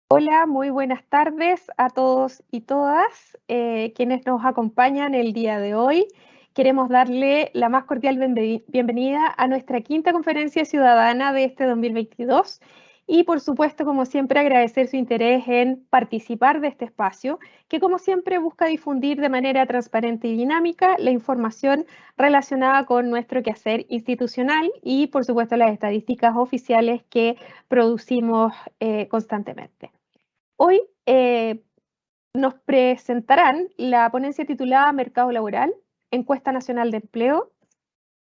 Hola, muy buenas tardes a todos y todas quienes nos acompañan el día de hoy. Queremos darle la más cordial bienvenida a nuestra quinta conferencia ciudadana de este 2022 y por supuesto, como siempre, agradecer su interés en participar de este espacio que como siempre busca difundir de manera transparente y dinámica la información relacionada con nuestro quehacer institucional y por supuesto las estadísticas oficiales que producimos constantemente. Hoy nos presentarán la ponencia titulada Mercado Laboral, Encuesta Nacional de Empleo,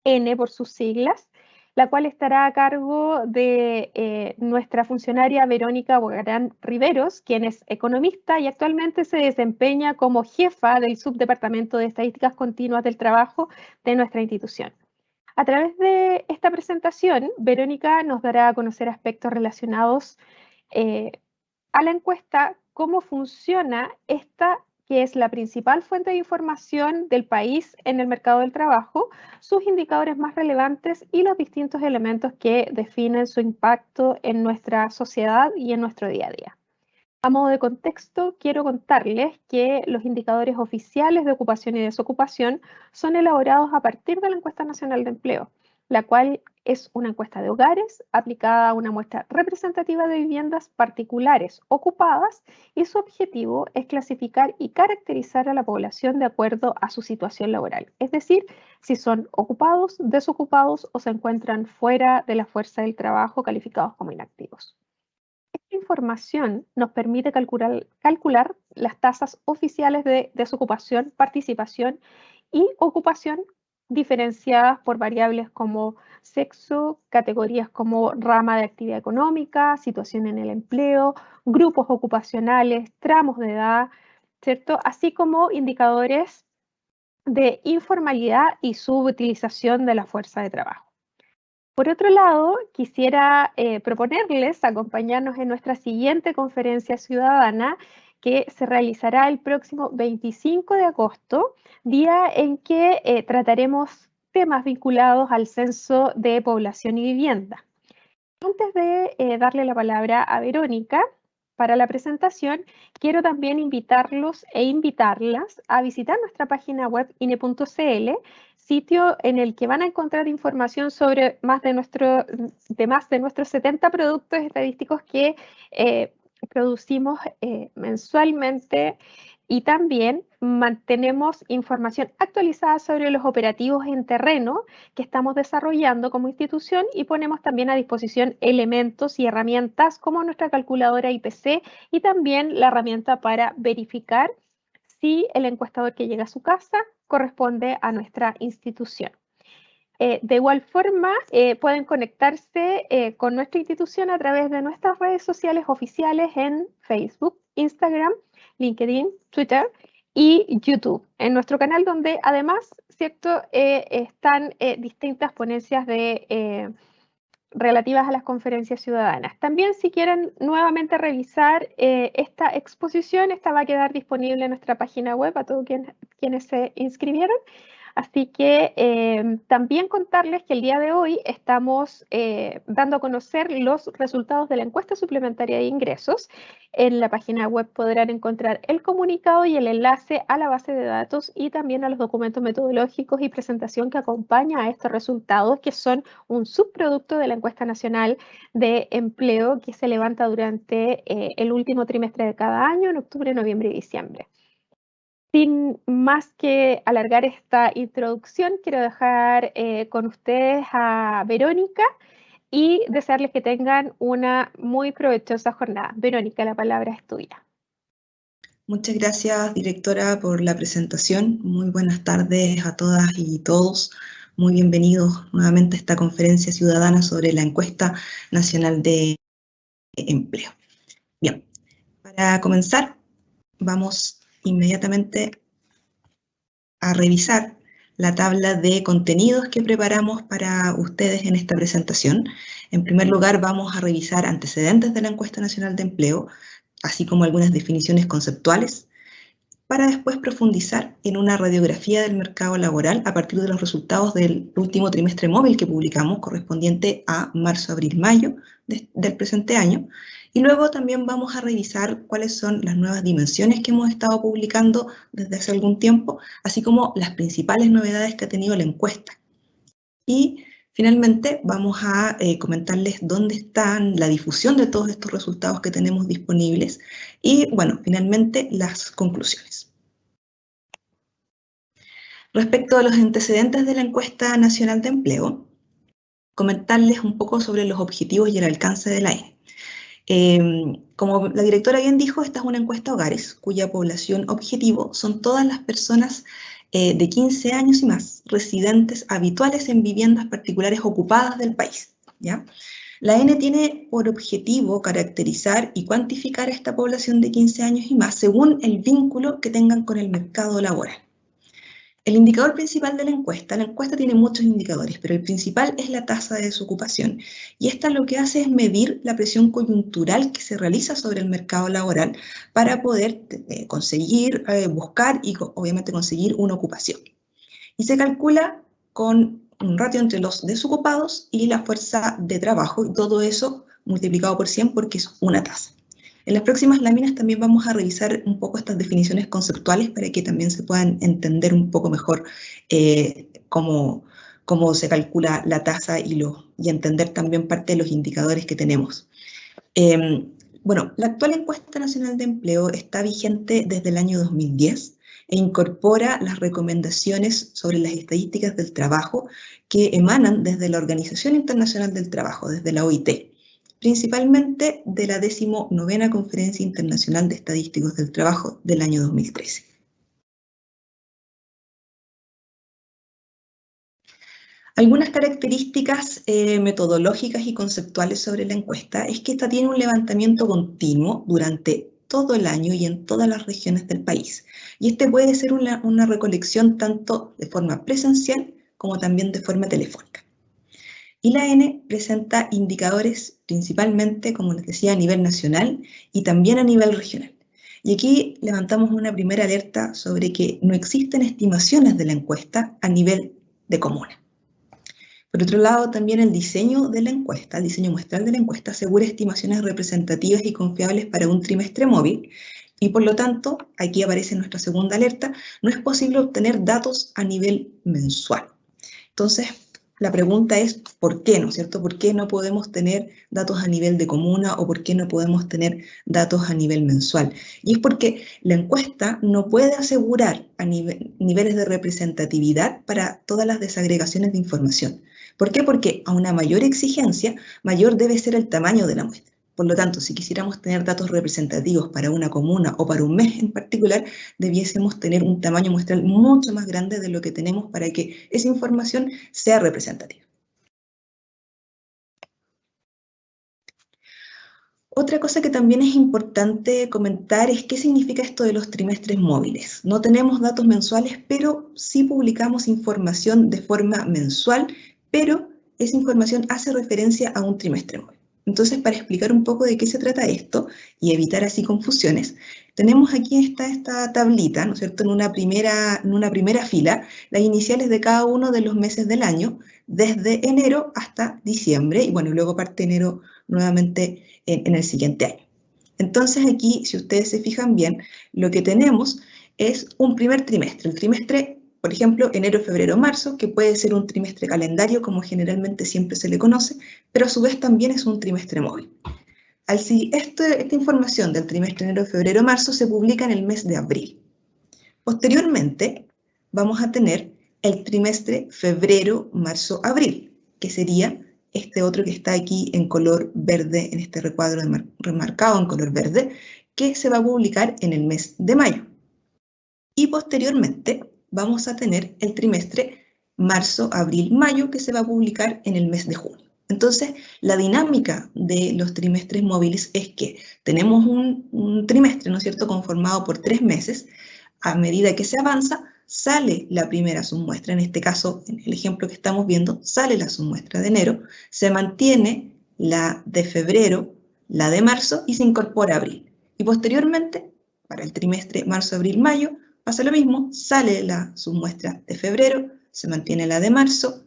N por sus siglas, la cual estará a cargo de nuestra funcionaria Verónica Bogarán Riveros, quien es economista y actualmente se desempeña como jefa del Subdepartamento de Estadísticas Continuas del Trabajo de nuestra institución. A través de esta presentación, Verónica nos dará a conocer aspectos relacionados a la encuesta cómo funciona esta, que es la principal fuente de información del país en el mercado del trabajo, sus indicadores más relevantes y los distintos elementos que definen su impacto en nuestra sociedad y en nuestro día a día. A modo de contexto, quiero contarles que los indicadores oficiales de ocupación y desocupación son elaborados a partir de la Encuesta Nacional de Empleo, la cual es una encuesta de hogares aplicada a una muestra representativa de viviendas particulares ocupadas y su objetivo es clasificar y caracterizar a la población de acuerdo a su situación laboral, es decir, si son ocupados, desocupados o se encuentran fuera de la fuerza del trabajo calificados como inactivos. Esta información nos permite calcular las tasas oficiales de desocupación, participación y ocupación diferenciadas por variables como sexo, categorías como rama de actividad económica, situación en el empleo, grupos ocupacionales, tramos de edad, ¿cierto? Así como indicadores de informalidad y subutilización de la fuerza de trabajo. Por otro lado, quisiera proponerles acompañarnos en nuestra siguiente conferencia ciudadana que se realizará el próximo 25 de agosto, día en que trataremos temas vinculados al censo de población y vivienda. Antes de darle la palabra a Verónica para la presentación, quiero también invitarlos e invitarlas a visitar nuestra página web INE.cl, sitio en el que van a encontrar información sobre más de nuestros 70 productos estadísticos que producimos mensualmente y también mantenemos información actualizada sobre los operativos en terreno que estamos desarrollando como institución y ponemos también a disposición elementos y herramientas como nuestra calculadora IPC y también la herramienta para verificar si el encuestador que llega a su casa corresponde a nuestra institución. De igual forma, pueden conectarse con nuestra institución a través de nuestras redes sociales oficiales en Facebook, Instagram, LinkedIn, Twitter y YouTube, en nuestro canal donde además, ¿cierto? Están distintas ponencias relativas a las conferencias ciudadanas. También si quieren nuevamente revisar esta exposición, esta va a quedar disponible en nuestra página web a todos quienes se inscribieron. Así que también contarles que el día de hoy estamos dando a conocer los resultados de la encuesta suplementaria de ingresos. En la página web podrán encontrar el comunicado y el enlace a la base de datos y también a los documentos metodológicos y presentación que acompaña a estos resultados, que son un subproducto de la encuesta nacional de empleo que se levanta durante el último trimestre de cada año, en octubre, noviembre y diciembre. Sin más que alargar esta introducción, quiero dejar con ustedes a Verónica y desearles que tengan una muy provechosa jornada. Verónica, la palabra es tuya. Muchas gracias, directora, por la presentación. Muy buenas tardes a todas y todos. Muy bienvenidos nuevamente a esta conferencia ciudadana sobre la encuesta nacional de empleo. Bien, para comenzar, vamos inmediatamente a revisar la tabla de contenidos que preparamos para ustedes en esta presentación. En primer lugar, vamos a revisar antecedentes de la encuesta nacional de empleo, así como algunas definiciones conceptuales, para después profundizar en una radiografía del mercado laboral a partir de los resultados del último trimestre móvil que publicamos, correspondiente a marzo, abril, mayo del presente año, Y luego también vamos a revisar cuáles son las nuevas dimensiones que hemos estado publicando desde hace algún tiempo, así como las principales novedades que ha tenido la encuesta. Y finalmente vamos a comentarles dónde está la difusión de todos estos resultados que tenemos disponibles y, bueno, finalmente las conclusiones. Respecto a los antecedentes de la Encuesta Nacional de Empleo, comentarles un poco sobre los objetivos y el alcance de la ENE. Como la directora bien dijo, esta es una encuesta a hogares, cuya población objetivo son todas las personas de 15 años y más, residentes habituales en viviendas particulares ocupadas del país, ¿ya? La ENE tiene por objetivo caracterizar y cuantificar a esta población de 15 años y más según el vínculo que tengan con el mercado laboral. El indicador principal de la encuesta tiene muchos indicadores, pero el principal es la tasa de desocupación. Y esta lo que hace es medir la presión coyuntural que se realiza sobre el mercado laboral para poder conseguir, buscar y obviamente conseguir una ocupación. Y se calcula con un ratio entre los desocupados y la fuerza de trabajo, y todo eso multiplicado por 100 porque es una tasa. En las próximas láminas también vamos a revisar un poco estas definiciones conceptuales para que también se puedan entender un poco mejor cómo se calcula la tasa y entender también parte de los indicadores que tenemos. Bueno, la actual Encuesta Nacional de Empleo está vigente desde el año 2010 e incorpora las recomendaciones sobre las estadísticas del trabajo que emanan desde la Organización Internacional del Trabajo, desde la OIT, principalmente de la 19ª Conferencia Internacional de Estadísticos del Trabajo del año 2013. Algunas características metodológicas y conceptuales sobre la encuesta es que esta tiene un levantamiento continuo durante todo el año y en todas las regiones del país. Y este puede ser una recolección tanto de forma presencial como también de forma telefónica. Y la ENE presenta indicadores principalmente, como les decía, a nivel nacional y también a nivel regional. Y aquí levantamos una primera alerta sobre que no existen estimaciones de la encuesta a nivel de comuna. Por otro lado, también el diseño de la encuesta, el diseño muestral de la encuesta, asegura estimaciones representativas y confiables para un trimestre móvil y por lo tanto, aquí aparece nuestra segunda alerta, no es posible obtener datos a nivel mensual. Entonces, la pregunta es, ¿por qué, no es cierto? ¿Por qué no podemos tener datos a nivel de comuna o por qué no podemos tener datos a nivel mensual? Y es porque la encuesta no puede asegurar niveles de representatividad para todas las desagregaciones de información. ¿Por qué? Porque a una mayor exigencia, mayor debe ser el tamaño de la muestra. Por lo tanto, si quisiéramos tener datos representativos para una comuna o para un mes en particular, debiésemos tener un tamaño muestral mucho más grande de lo que tenemos para que esa información sea representativa. Otra cosa que también es importante comentar es qué significa esto de los trimestres móviles. No tenemos datos mensuales, pero sí publicamos información de forma mensual, pero esa información hace referencia a un trimestre móvil. Entonces, para explicar un poco de qué se trata esto y evitar así confusiones, tenemos aquí esta tablita, ¿no es cierto?, en una primera fila, las iniciales de cada uno de los meses del año, desde enero hasta diciembre, y bueno, luego parte enero nuevamente en el siguiente año. Entonces aquí, si ustedes se fijan bien, lo que tenemos es un primer trimestre. El trimestre, por ejemplo, enero, febrero, marzo, que puede ser un trimestre calendario, como generalmente siempre se le conoce, pero a su vez también es un trimestre móvil. Esta información del trimestre enero, febrero, marzo se publica en el mes de abril. Posteriormente, vamos a tener el trimestre febrero, marzo, abril, que sería este otro que está aquí en color verde, en este recuadro remarcado en color verde, que se va a publicar en el mes de mayo. Y posteriormente vamos a tener el trimestre marzo, abril, mayo, que se va a publicar en el mes de junio. Entonces, la dinámica de los trimestres móviles es que tenemos un trimestre, ¿no es cierto?, conformado por 3 meses. A medida que se avanza, sale la primera submuestra, en este caso, en el ejemplo que estamos viendo, sale la submuestra de enero, se mantiene la de febrero, la de marzo y se incorpora abril. Y posteriormente, para el trimestre marzo, abril, mayo, pasa lo mismo, sale la submuestra de febrero, se mantiene la de marzo,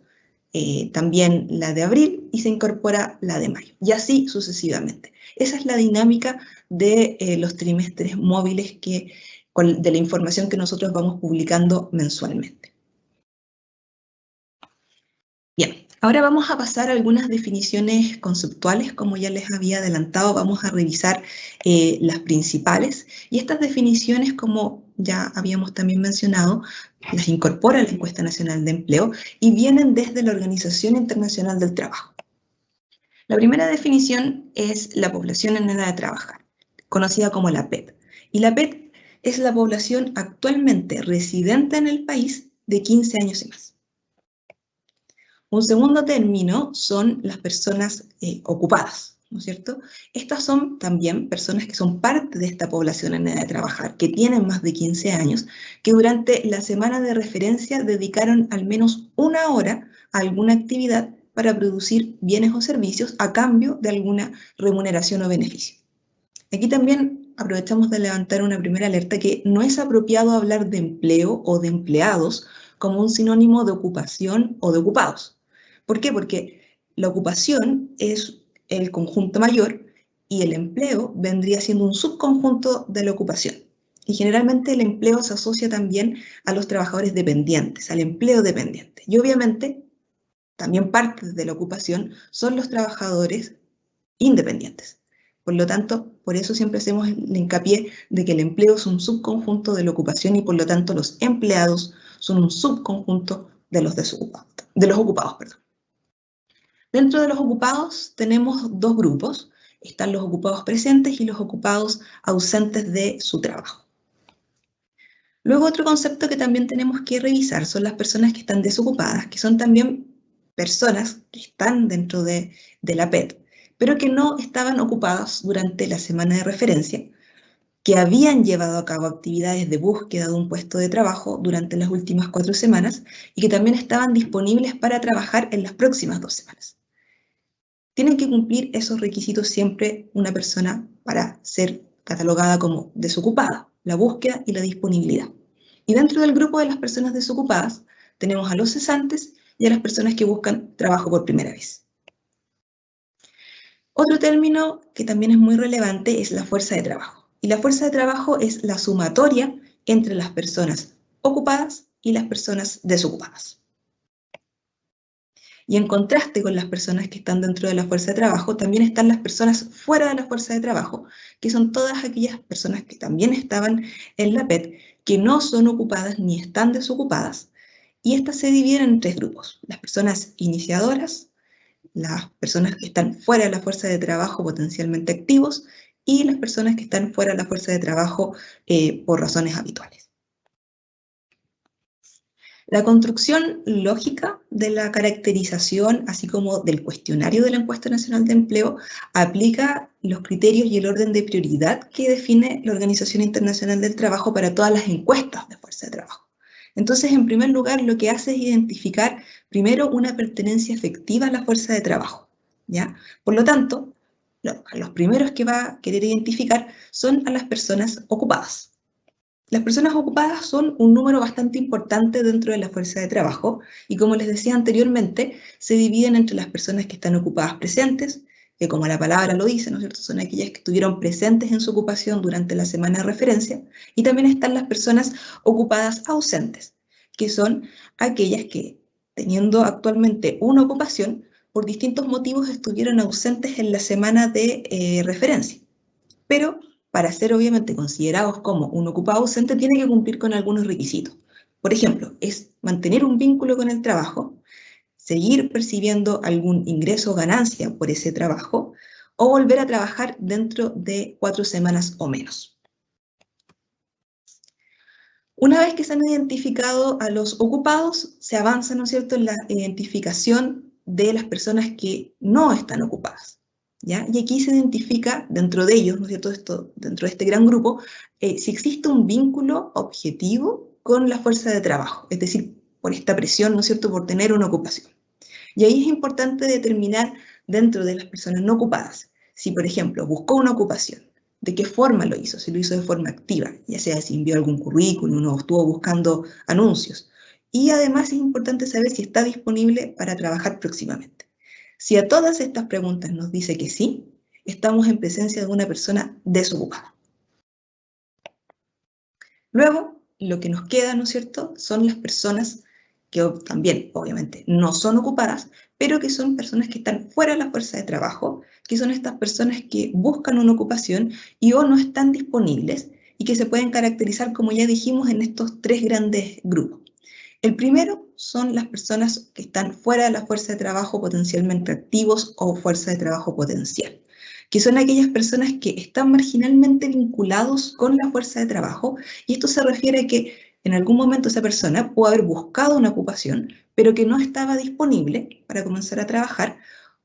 también la de abril y se incorpora la de mayo, y así sucesivamente. Esa es la dinámica de los trimestres móviles de la información que nosotros vamos publicando mensualmente. Bien, ahora vamos a pasar a algunas definiciones conceptuales. Como ya les había adelantado, vamos a revisar las principales, y estas definiciones, como ya habíamos también mencionado, las incorpora la Encuesta Nacional de Empleo y vienen desde la Organización Internacional del Trabajo. La primera definición es la población en edad de trabajar, conocida como la PET. Y la PET es la población actualmente residente en el país de 15 años y más. Un segundo término son las personas ocupadas, ¿no es cierto? Estas son también personas que son parte de esta población en edad de trabajar, que tienen más de 15 años, que durante la semana de referencia dedicaron al menos una hora a alguna actividad para producir bienes o servicios a cambio de alguna remuneración o beneficio. Aquí también aprovechamos de levantar una primera alerta que no es apropiado hablar de empleo o de empleados como un sinónimo de ocupación o de ocupados. ¿Por qué? Porque la ocupación es el conjunto mayor y el empleo vendría siendo un subconjunto de la ocupación. Y generalmente el empleo se asocia también a los trabajadores dependientes, al empleo dependiente. Y obviamente también parte de la ocupación son los trabajadores independientes. Por lo tanto, por eso siempre hacemos el hincapié de que el empleo es un subconjunto de la ocupación y por lo tanto los empleados son un subconjunto de los ocupados. Dentro de los ocupados tenemos dos grupos. Están los ocupados presentes y los ocupados ausentes de su trabajo. Luego, otro concepto que también tenemos que revisar son las personas que están desocupadas, que son también personas que están dentro de la PET, pero que no estaban ocupadas durante la semana de referencia, que habían llevado a cabo actividades de búsqueda de un puesto de trabajo durante las últimas 4 semanas y que también estaban disponibles para trabajar en las próximas 2 semanas. Tienen que cumplir esos requisitos siempre una persona para ser catalogada como desocupada, la búsqueda y la disponibilidad. Y dentro del grupo de las personas desocupadas tenemos a los cesantes y a las personas que buscan trabajo por primera vez. Otro término que también es muy relevante es la fuerza de trabajo. Y la fuerza de trabajo es la sumatoria entre las personas ocupadas y las personas desocupadas. Y en contraste con las personas que están dentro de la fuerza de trabajo, también están las personas fuera de la fuerza de trabajo, que son todas aquellas personas que también estaban en la PET, que no son ocupadas ni están desocupadas. Y estas se dividen en 3 grupos: las personas iniciadoras, las personas que están fuera de la fuerza de trabajo potencialmente activos y las personas que están fuera de la fuerza de trabajo por razones habituales. La construcción lógica de la caracterización, así como del cuestionario de la Encuesta Nacional de Empleo, aplica los criterios y el orden de prioridad que define la Organización Internacional del Trabajo para todas las encuestas de fuerza de trabajo. Entonces, en primer lugar, lo que hace es identificar primero una pertenencia efectiva a la fuerza de trabajo, ¿ya? Por lo tanto, los primeros que va a querer identificar son a las personas ocupadas. Las personas ocupadas son un número bastante importante dentro de la fuerza de trabajo y, como les decía anteriormente, se dividen entre las personas que están ocupadas presentes, que como la palabra lo dice, ¿no es cierto?, son aquellas que estuvieron presentes en su ocupación durante la semana de referencia, y también están las personas ocupadas ausentes, que son aquellas que, teniendo actualmente una ocupación, por distintos motivos estuvieron ausentes en la semana de referencia. Pero para ser obviamente considerados como un ocupado ausente, tiene que cumplir con algunos requisitos. Por ejemplo, es mantener un vínculo con el trabajo, seguir percibiendo algún ingreso o ganancia por ese trabajo, o volver a trabajar dentro de 4 semanas o menos. Una vez que se han identificado a los ocupados, se avanza, ¿no es cierto?, en la identificación de las personas que no están ocupadas, ¿ya? Y aquí se identifica dentro de ellos, ¿no es cierto?, dentro de este gran grupo, si existe un vínculo objetivo con la fuerza de trabajo, es decir, por esta presión, ¿no es cierto?, por tener una ocupación. Y ahí es importante determinar dentro de las personas no ocupadas, si por ejemplo buscó una ocupación, ¿de qué forma lo hizo? Si lo hizo de forma activa, ya sea si envió algún currículum o estuvo buscando anuncios, y además es importante saber si está disponible para trabajar próximamente. Si a todas estas preguntas nos dice que sí, estamos en presencia de una persona desocupada. Luego, lo que nos queda, ¿no es cierto?, son las personas que también, obviamente, no son ocupadas, pero que son personas que están fuera de la fuerza de trabajo, que son estas personas que buscan una ocupación y o no están disponibles y que se pueden caracterizar, como ya dijimos, en estos tres grandes grupos. El primero son las personas que están fuera de la fuerza de trabajo potencialmente activos o fuerza de trabajo potencial, que son aquellas personas que están marginalmente vinculados con la fuerza de trabajo, y esto se refiere a que en algún momento esa persona pudo haber buscado una ocupación, pero que no estaba disponible para comenzar a trabajar,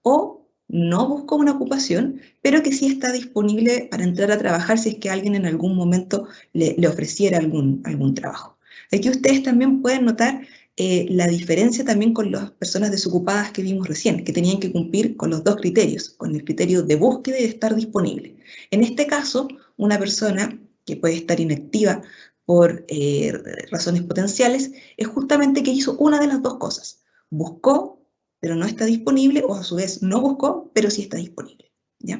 o no buscó una ocupación, pero que sí está disponible para entrar a trabajar si es que alguien en algún momento le ofreciera algún trabajo. Aquí ustedes también pueden notar la diferencia también con las personas desocupadas que vimos recién, que tenían que cumplir con los dos criterios, con el criterio de búsqueda y de estar disponible. En este caso, una persona que puede estar inactiva por razones potenciales es justamente que hizo una de las dos cosas. Buscó, pero no está disponible, o a su vez no buscó, pero sí está disponible, ¿ya?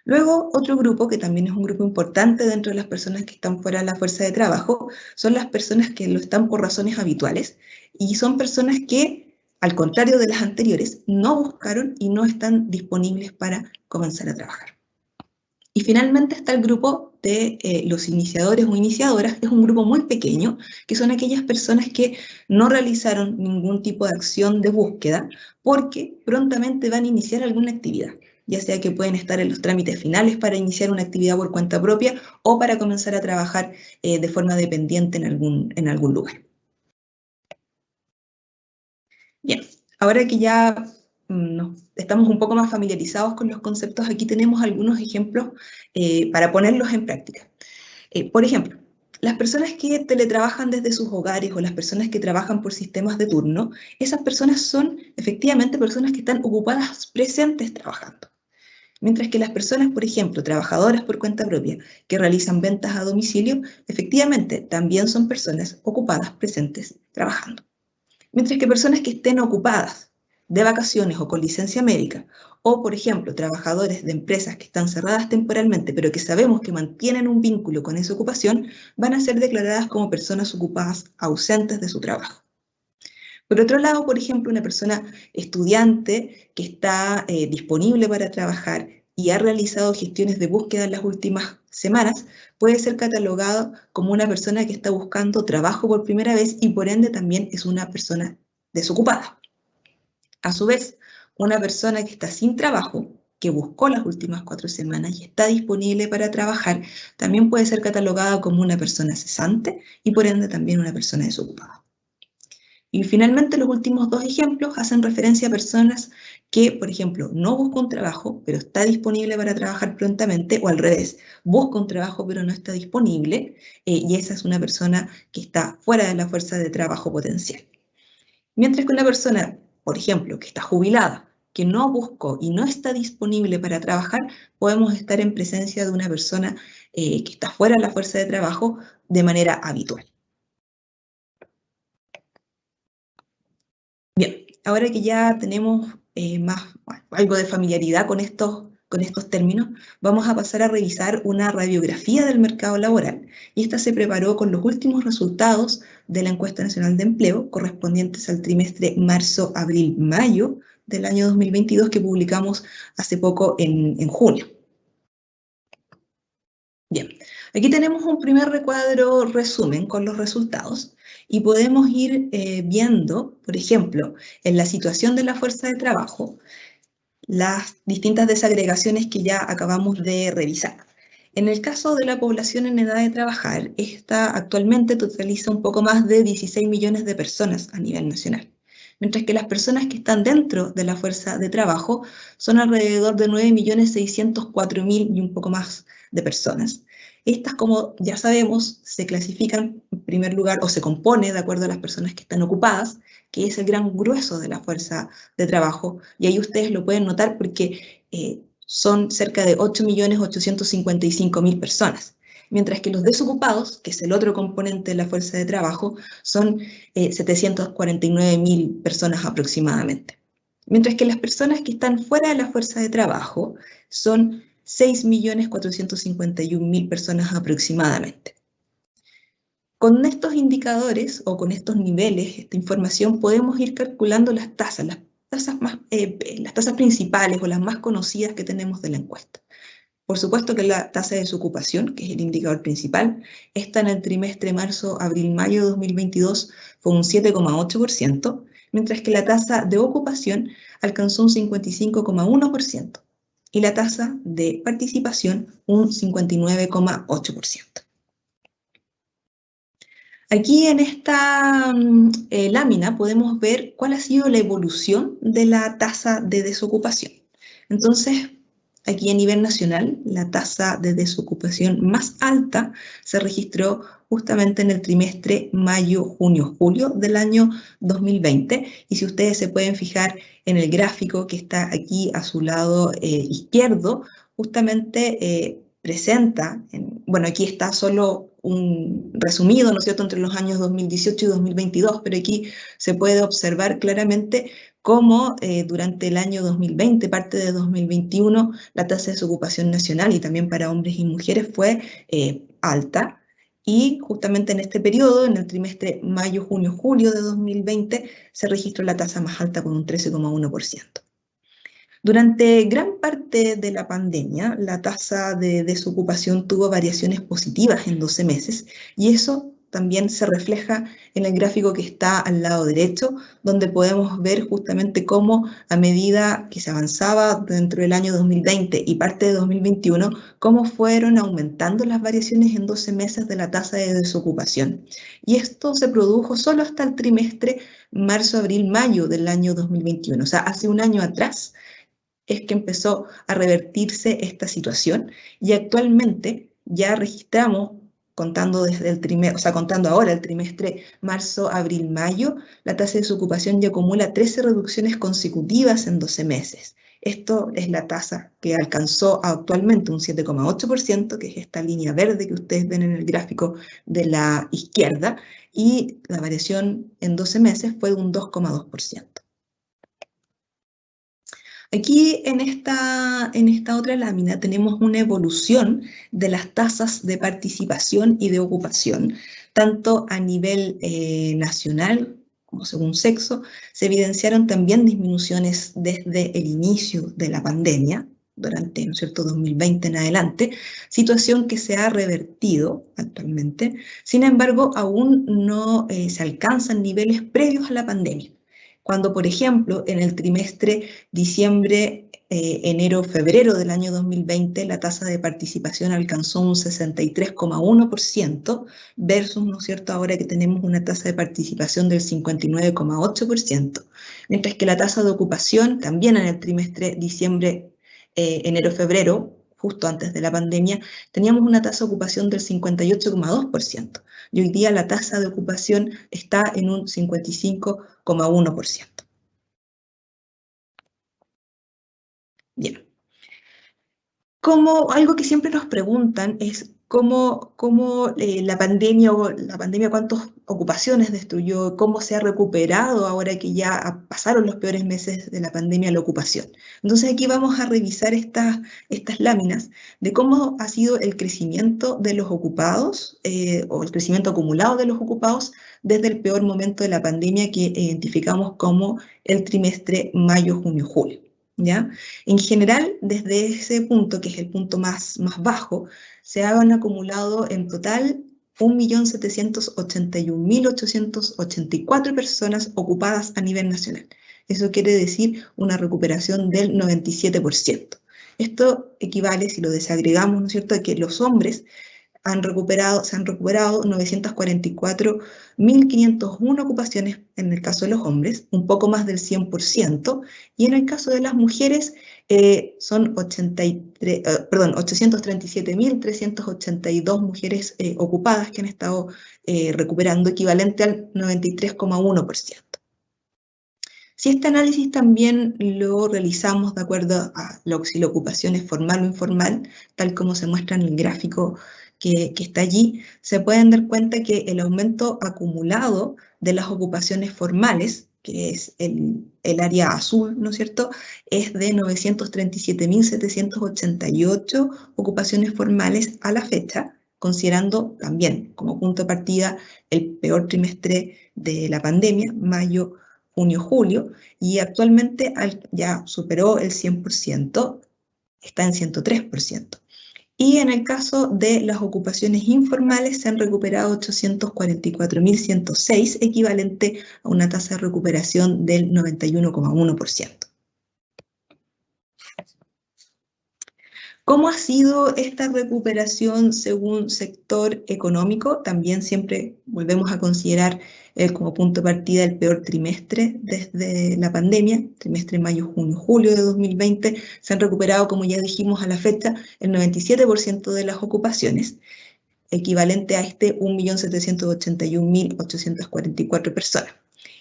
Luego, otro grupo, que también es un grupo importante dentro de las personas que están fuera de la fuerza de trabajo, son las personas que lo están por razones habituales, y son personas que, al contrario de las anteriores, no buscaron y no están disponibles para comenzar a trabajar. Y finalmente está el grupo de los iniciadores o iniciadoras, que es un grupo muy pequeño, que son aquellas personas que no realizaron ningún tipo de acción de búsqueda porque prontamente van a iniciar alguna actividad, ya sea que pueden estar en los trámites finales para iniciar una actividad por cuenta propia o para comenzar a trabajar de forma dependiente en algún lugar. Bien, ahora que ya estamos un poco más familiarizados con los conceptos, aquí tenemos algunos ejemplos para ponerlos en práctica. Por ejemplo, las personas que teletrabajan desde sus hogares o las personas que trabajan por sistemas de turno, esas personas son efectivamente personas que están ocupadas presentes trabajando. Mientras que las personas, por ejemplo, trabajadoras por cuenta propia, que realizan ventas a domicilio, efectivamente también son personas ocupadas presentes trabajando. Mientras que personas que estén ocupadas de vacaciones o con licencia médica, o por ejemplo, trabajadores de empresas que están cerradas temporalmente, pero que sabemos que mantienen un vínculo con esa ocupación, van a ser declaradas como personas ocupadas ausentes de su trabajo. Por otro lado, por ejemplo, una persona estudiante que está disponible para trabajar y ha realizado gestiones de búsqueda en las últimas semanas, puede ser catalogado como una persona que está buscando trabajo por primera vez y por ende también es una persona desocupada. A su vez, una persona que está sin trabajo, que buscó las últimas 4 semanas y está disponible para trabajar, también puede ser catalogada como una persona cesante y por ende también una persona desocupada. Y finalmente los últimos dos ejemplos hacen referencia a personas que, por ejemplo, no busca un trabajo, pero está disponible para trabajar prontamente, o al revés, busca un trabajo pero no está disponible, y esa es una persona que está fuera de la fuerza de trabajo potencial. Mientras que una persona, por ejemplo, que está jubilada, que no buscó y no está disponible para trabajar, podemos estar en presencia de una persona que está fuera de la fuerza de trabajo de manera habitual. Bien, ahora que ya tenemos algo de familiaridad con estos términos, vamos a pasar a revisar una radiografía del mercado laboral, y esta se preparó con los últimos resultados de la Encuesta Nacional de Empleo correspondientes al trimestre marzo, abril, mayo del año 2022 que publicamos hace poco en junio. Bien, aquí tenemos un primer recuadro resumen con los resultados y podemos ir viendo, por ejemplo, en la situación de la fuerza de trabajo, las distintas desagregaciones que ya acabamos de revisar. En el caso de la población en edad de trabajar, esta actualmente totaliza un poco más de 16 millones de personas a nivel nacional, mientras que las personas que están dentro de la fuerza de trabajo son alrededor de 9.604.000 y un poco más de personas. Estas, como ya sabemos, se clasifican en primer lugar o se compone de acuerdo a las personas que están ocupadas, que es el gran grueso de la fuerza de trabajo, y ahí ustedes lo pueden notar porque son cerca de 8.855.000 personas. mientras que los desocupados, que es el otro componente de la fuerza de trabajo, son 749.000 personas aproximadamente. Mientras que las personas que están fuera de la fuerza de trabajo son 6.451.000 personas aproximadamente. Con estos indicadores o con estos niveles, esta información, podemos ir calculando las tasas principales o las más conocidas que tenemos de la encuesta. Por supuesto que la tasa de desocupación, que es el indicador principal, esta en el trimestre marzo-abril-mayo de 2022 fue un 7,8%, mientras que la tasa de ocupación alcanzó un 55,1% y la tasa de participación un 59,8%. Aquí en esta lámina podemos ver cuál ha sido la evolución de la tasa de desocupación. Entonces, aquí a nivel nacional, la tasa de desocupación más alta se registró justamente en el trimestre mayo, junio, julio del año 2020. Y si ustedes se pueden fijar en el gráfico que está aquí a su lado izquierdo, justamente presenta, bueno, aquí está solo un resumido, ¿no es cierto?, entre los años 2018 y 2022, pero aquí se puede observar claramente cómo durante el año 2020, parte de 2021, la tasa de desocupación nacional y también para hombres y mujeres fue alta. Y justamente en este periodo, en el trimestre mayo, junio, julio de 2020, se registró la tasa más alta con un 13,1%. Durante gran parte de la pandemia, la tasa de desocupación tuvo variaciones positivas en 12 meses y eso también se refleja en el gráfico que está al lado derecho, donde podemos ver justamente cómo a medida que se avanzaba dentro del año 2020 y parte de 2021, cómo fueron aumentando las variaciones en 12 meses de la tasa de desocupación. Y esto se produjo solo hasta el trimestre marzo, abril, mayo del año 2021, o sea, hace un año atrás es que empezó a revertirse esta situación y actualmente ya registramos, contando desde el trimestre, o sea, contando ahora el trimestre marzo, abril, mayo, la tasa de desocupación ya acumula 13 reducciones consecutivas en 12 meses. Esto es la tasa que alcanzó actualmente un 7,8%, que es esta línea verde que ustedes ven en el gráfico de la izquierda, y la variación en 12 meses fue de un 2,2%. Aquí en esta otra lámina tenemos una evolución de las tasas de participación y de ocupación, tanto a nivel nacional como según sexo. Se evidenciaron también disminuciones desde el inicio de la pandemia, durante, ¿no es cierto?, 2020 en adelante, situación que se ha revertido actualmente. Sin embargo, aún no se alcanzan niveles previos a la pandemia. Cuando, por ejemplo, en el trimestre diciembre, enero, febrero del año 2020, la tasa de participación alcanzó un 63,1% versus, ¿no es cierto?, ahora que tenemos una tasa de participación del 59,8%, mientras que la tasa de ocupación también en el trimestre diciembre, enero, febrero, justo antes de la pandemia, teníamos una tasa de ocupación del 58,2%. Y hoy día la tasa de ocupación está en un 55,1%. Bien. Algo que siempre nos preguntan es cómo la pandemia cuántas ocupaciones destruyó, cómo se ha recuperado ahora que ya pasaron los peores meses de la pandemia la ocupación. Entonces aquí vamos a revisar estas láminas de cómo ha sido el crecimiento de los ocupados o el crecimiento acumulado de los ocupados desde el peor momento de la pandemia que identificamos como el trimestre mayo, junio, julio. ¿Ya? En general, desde ese punto, que es el punto más bajo, se han acumulado en total 1.781.884 personas ocupadas a nivel nacional. Eso quiere decir una recuperación del 97%. Esto equivale, si lo desagregamos, ¿no es cierto?, a que los hombres se han recuperado 944.501 ocupaciones en el caso de los hombres, un poco más del 100%, y en el caso de las mujeres son 837.382 mujeres ocupadas que han estado recuperando, equivalente al 93,1%. Si este análisis también lo realizamos de acuerdo a si la ocupación es formal o informal, tal como se muestra en el gráfico que está allí, se pueden dar cuenta que el aumento acumulado de las ocupaciones formales, que es el área azul, ¿no es cierto?, es de 937.788 ocupaciones formales a la fecha, considerando también como punto de partida el peor trimestre de la pandemia, mayo, junio, julio, y actualmente ya superó el 100%, está en 103%. Y en el caso de las ocupaciones informales se han recuperado 844.106, equivalente a una tasa de recuperación del 91,1%. ¿Cómo ha sido esta recuperación según sector económico? También siempre volvemos a considerar como punto de partida el peor trimestre desde la pandemia, trimestre mayo, junio, julio de 2020. Se han recuperado, como ya dijimos a la fecha, el 97% de las ocupaciones, equivalente a 1.781.844 personas.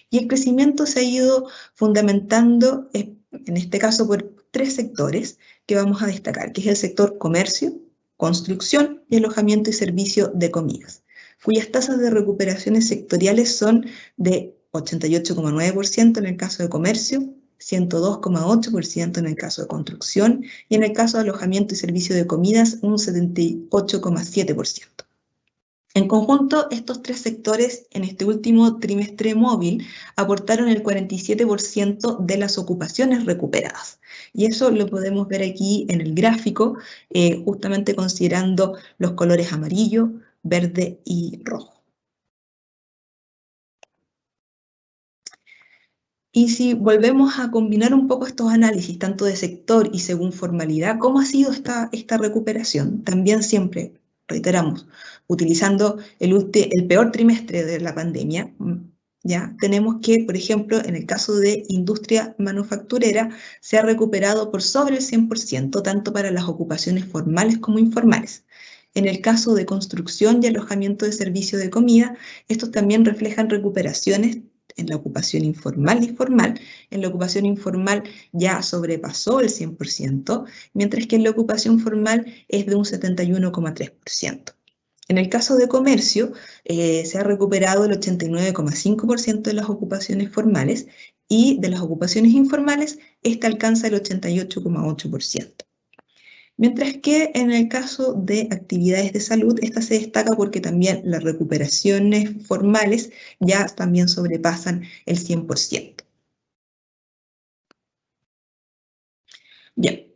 Y el crecimiento se ha ido fundamentando, en este caso, por tres sectores que vamos a destacar, que es el sector comercio, construcción y alojamiento y servicio de comidas, cuyas tasas de recuperaciones sectoriales son de 88,9% en el caso de comercio, 102,8% en el caso de construcción y en el caso de alojamiento y servicio de comidas un 78,7%. En conjunto, estos tres sectores en este último trimestre móvil aportaron el 47% de las ocupaciones recuperadas. Y eso lo podemos ver aquí en el gráfico, justamente considerando los colores amarillo, verde y rojo. Y si volvemos a combinar un poco estos análisis, tanto de sector y según formalidad, ¿cómo ha sido esta recuperación? También siempre, reiteramos, utilizando el peor trimestre de la pandemia, ya tenemos que, por ejemplo, en el caso de industria manufacturera, se ha recuperado por sobre el 100%, tanto para las ocupaciones formales como informales. En el caso de construcción y alojamiento de servicio de comida, estos también reflejan recuperaciones en la ocupación informal y formal. En la ocupación informal ya sobrepasó el 100%, mientras que en la ocupación formal es de un 71,3%. En el caso de comercio, se ha recuperado el 89,5% de las ocupaciones formales y de las ocupaciones informales, esta alcanza el 88,8%. Mientras que en el caso de actividades de salud, esta se destaca porque también las recuperaciones formales ya también sobrepasan el 100%. Bien,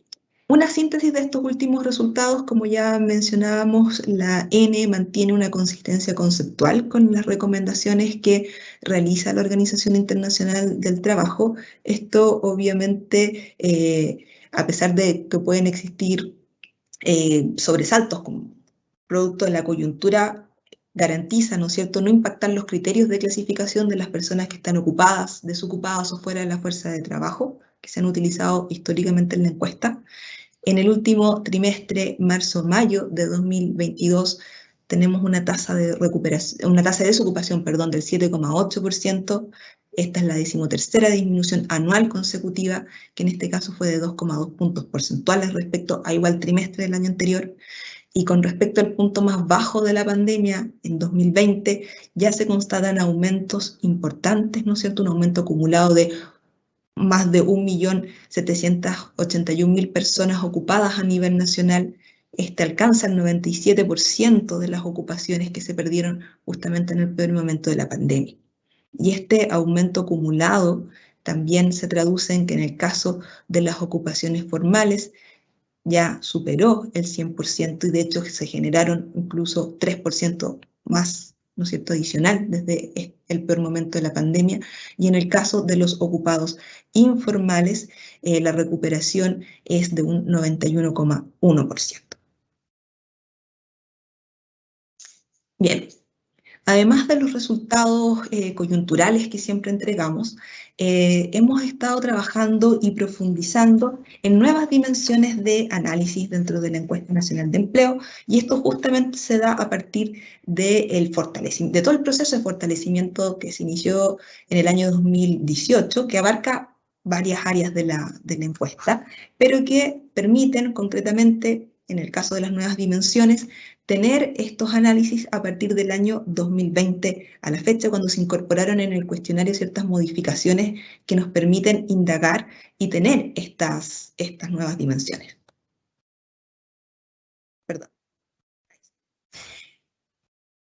una síntesis de estos últimos resultados, como ya mencionábamos, la N mantiene una consistencia conceptual con las recomendaciones que realiza la Organización Internacional del Trabajo. Esto obviamente, a pesar de que pueden existir sobresaltos como producto de la coyuntura, garantiza, ¿no es cierto?, no impactar los criterios de clasificación de las personas que están ocupadas, desocupadas o fuera de la fuerza de trabajo, que se han utilizado históricamente en la encuesta. En el último trimestre, marzo-mayo de 2022, tenemos una tasa de desocupación, del 7,8%. Esta es la 13ª disminución anual consecutiva, que en este caso fue de 2,2 puntos porcentuales respecto a igual trimestre del año anterior. Y con respecto al punto más bajo de la pandemia, en 2020, ya se constatan aumentos importantes, ¿no es cierto? Un aumento acumulado de más de 1.781.000 personas ocupadas a nivel nacional. Este alcanza el 97% de las ocupaciones que se perdieron justamente en el peor momento de la pandemia. Y este aumento acumulado también se traduce en que en el caso de las ocupaciones formales ya superó el 100% y de hecho se generaron incluso 3% más, ¿no es cierto?, adicional desde el peor momento de la pandemia. Y en el caso de los ocupados informales, la recuperación es de un 91,1%. Bien. Además de los resultados coyunturales que siempre entregamos, hemos estado trabajando y profundizando en nuevas dimensiones de análisis dentro de la Encuesta Nacional de Empleo, y esto justamente se da a partir de todo el proceso de fortalecimiento que se inició en el año 2018, que abarca varias áreas de la encuesta, pero que permiten concretamente, en el caso de las nuevas dimensiones, tener estos análisis a partir del año 2020 a la fecha, cuando se incorporaron en el cuestionario ciertas modificaciones que nos permiten indagar y tener estas nuevas dimensiones. Perdón.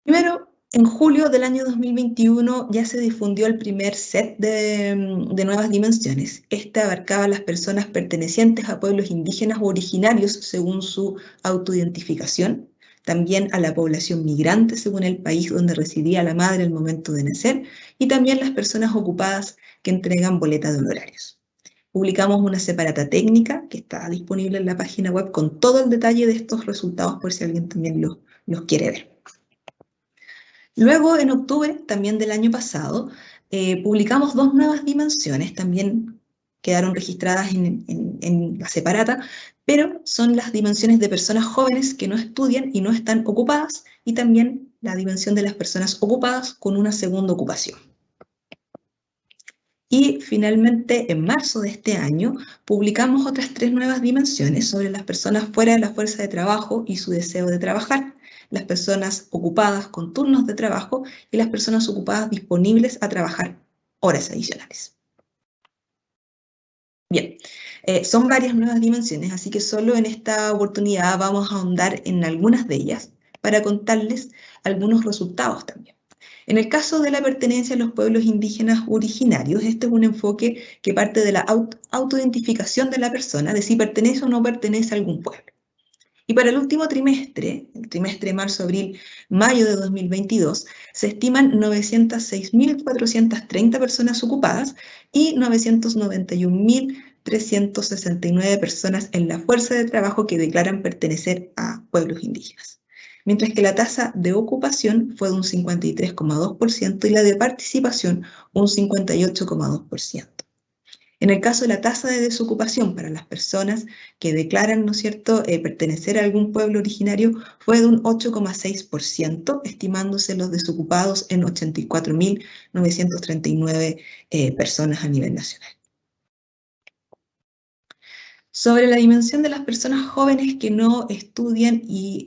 Primero, en julio del año 2021 ya se difundió el primer set de nuevas dimensiones. Este abarcaba a las personas pertenecientes a pueblos indígenas o originarios según su autoidentificación, también a la población migrante según el país donde residía la madre al momento de nacer, y también las personas ocupadas que entregan boleta de honorarios. Publicamos una separata técnica que está disponible en la página web con todo el detalle de estos resultados por si alguien también los quiere ver. Luego, en octubre, también del año pasado, publicamos dos nuevas dimensiones, también quedaron registradas en la separata, pero son las dimensiones de personas jóvenes que no estudian y no están ocupadas, y también la dimensión de las personas ocupadas con una segunda ocupación. Y finalmente, en marzo de este año, publicamos otras tres nuevas dimensiones sobre las personas fuera de la fuerza de trabajo y su deseo de trabajar, las personas ocupadas con turnos de trabajo y las personas ocupadas disponibles a trabajar horas adicionales. Bien, son varias nuevas dimensiones, así que solo en esta oportunidad vamos a ahondar en algunas de ellas para contarles algunos resultados también. En el caso de la pertenencia a los pueblos indígenas originarios, este es un enfoque que parte de la autoidentificación de la persona, de si pertenece o no pertenece a algún pueblo. Y para el último trimestre, el trimestre marzo-abril-mayo de 2022, se estiman 906.430 personas ocupadas y 991.369 personas en la fuerza de trabajo que declaran pertenecer a pueblos indígenas. Mientras que la tasa de ocupación fue de un 53,2% y la de participación un 58,2%. En el caso de la tasa de desocupación para las personas que declaran, ¿no es cierto?, pertenecer a algún pueblo originario fue de un 8,6%, estimándose los desocupados en 84.939 personas a nivel nacional. Sobre la dimensión de las personas jóvenes que no estudian y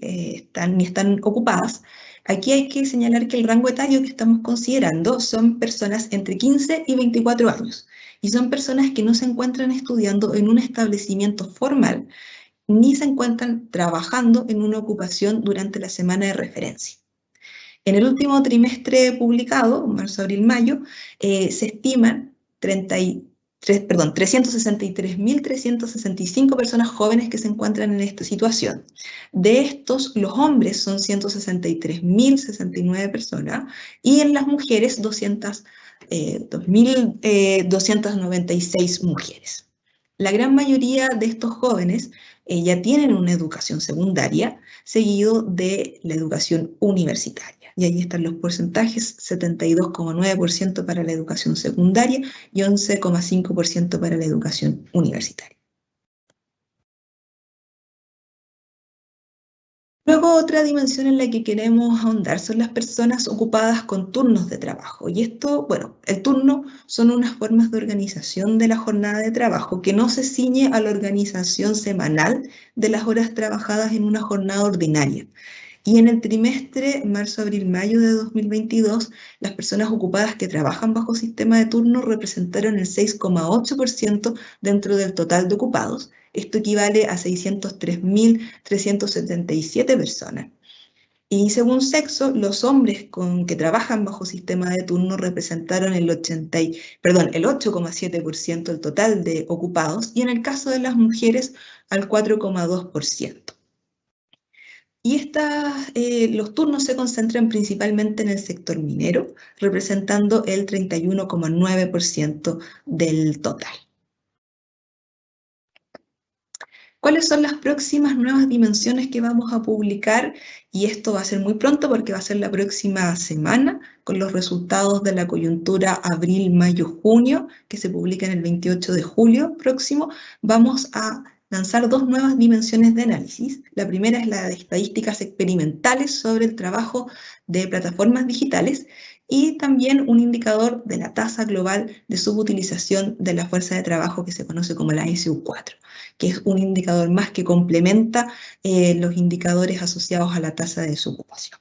ni están ocupadas, aquí hay que señalar que el rango etario que estamos considerando son personas entre 15 y 24 años, y son personas que no se encuentran estudiando en un establecimiento formal, ni se encuentran trabajando en una ocupación durante la semana de referencia. En el último trimestre publicado, marzo, abril, mayo, se estiman 363.365 personas jóvenes que se encuentran en esta situación. De estos, los hombres son 163.069 personas y en las mujeres 2.296 mujeres. La gran mayoría de estos jóvenes ya tienen una educación secundaria, seguido de la educación universitaria. Y ahí están los porcentajes: 72,9% para la educación secundaria y 11,5% para la educación universitaria. Luego, otra dimensión en la que queremos ahondar son las personas ocupadas con turnos de trabajo. Y esto, bueno, el turno son unas formas de organización de la jornada de trabajo que no se ciñe a la organización semanal de las horas trabajadas en una jornada ordinaria. Y en el trimestre marzo-abril-mayo de 2022, las personas ocupadas que trabajan bajo sistema de turno representaron el 6,8% dentro del total de ocupados. Esto equivale a 603.377 personas. Y según sexo, los hombres que trabajan bajo sistema de turno representaron el 8,7% del total de ocupados, y en el caso de las mujeres, al 4,2%. Y los turnos se concentran principalmente en el sector minero, representando el 31,9% del total. ¿Cuáles son las próximas nuevas dimensiones que vamos a publicar? Y esto va a ser muy pronto porque va a ser la próxima semana, con los resultados de la coyuntura abril, mayo, junio, que se publican el 28 de julio próximo. Vamos a lanzar dos nuevas dimensiones de análisis. La primera es la de estadísticas experimentales sobre el trabajo de plataformas digitales, y también un indicador de la tasa global de subutilización de la fuerza de trabajo que se conoce como la SU4, que es un indicador más que complementa los indicadores asociados a la tasa de desocupación.